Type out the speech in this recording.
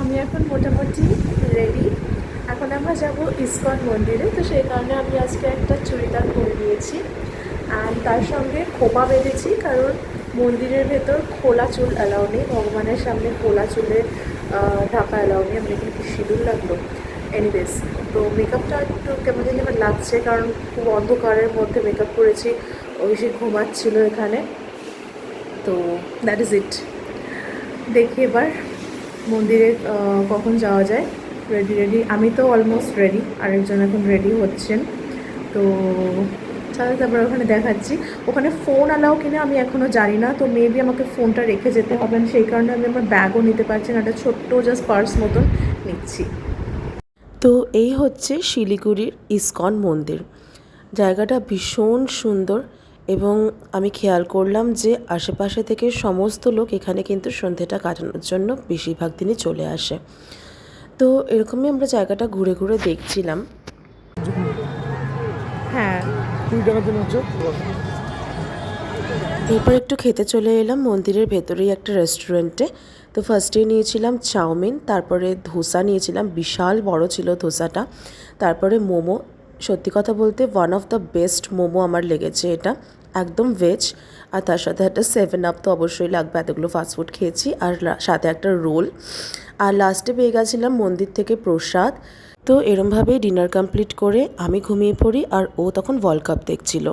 আমি এখন মোটামুটি রেডি। এখন আমরা যাব ইসকন মন্দিরে, তো সেই কারণে আমি আজকে একটা চুড়িদার পরে নিয়েছি অ্যান্ড তার সঙ্গে খোপা বেঁধেছি, কারণ মন্দিরের ভেতর খোলা চুল অ্যালাউ নেই, ভগবানের সামনে খোলা চুলে ঢাকা অ্যালাউ নেই। আমি দেখি কি সিঁদুর লাগলো। এনিওয়েজ, তো মেকআপটা একটু কেমন জানি আমার লাগছে, কারণ খুব অন্ধকারের মধ্যে মেকআপ করেছি। অভিষেক ঘুমাচ্ছিল এখানে, তো দ্যাট ইজ ইট। দেখি এবার মন্দিরে কখন যাওয়া যায়। রেডি আমি তো অলমোস্ট রেডি, আরেকজন এখন রেডি হচ্ছেন। তো তারপর ওখানে দেখাচ্ছি। ওখানে ফোন অ্যালাউ কিনা আমি এখনও জানি না, তো মেবি আমাকে ফোনটা রেখে যেতে হবে। সেই কারণে আমি আমার ব্যাগও নিতে পারছি না, একটা ছোট্ট জাস্ট পার্স মতন নিচ্ছি। তো এই হচ্ছে শিলিগুড়ির ইসকন মন্দির। জায়গাটা ভীষণ সুন্দর এবং আমি খেয়াল করলাম যে আশেপাশে থেকে সমস্ত লোক এখানে কিন্তু সন্ধেটা কাটানোর জন্য বেশিরভাগ দিনই চলে আসে। তো এরকমই আমরা জায়গাটা ঘুরে ঘুরে দেখছিলাম। হ্যাঁ, এরপর একটু খেতে চলে এলাম মন্দিরের ভেতরেই একটা রেস্টুরেন্টে। তো ফার্স্টে নিয়েছিলাম চাউমিন, তারপরে ধোসা নিয়েছিলাম, বিশাল বড় ছিল ধোসাটা। তারপরে মোমো, সত্যি কথা বলতে one of the best momo আমার লেগেছে এটা, একদম ভেজ। আর তার সাথে একটা 7 আপ তো অবশ্যই লাগবে, এতগুলো ফাস্টফুড খেয়েছি। আর সাথে একটা রোল। আর লাস্টে পেয়ে গেছিলাম মন্দির থেকে প্রসাদ। তো এরমভাবেই ডিনার কমপ্লিট করে আমি ঘুমিয়ে পড়ি, আর ও তখন ওয়ার্ল্ড কাপ দেখছিল।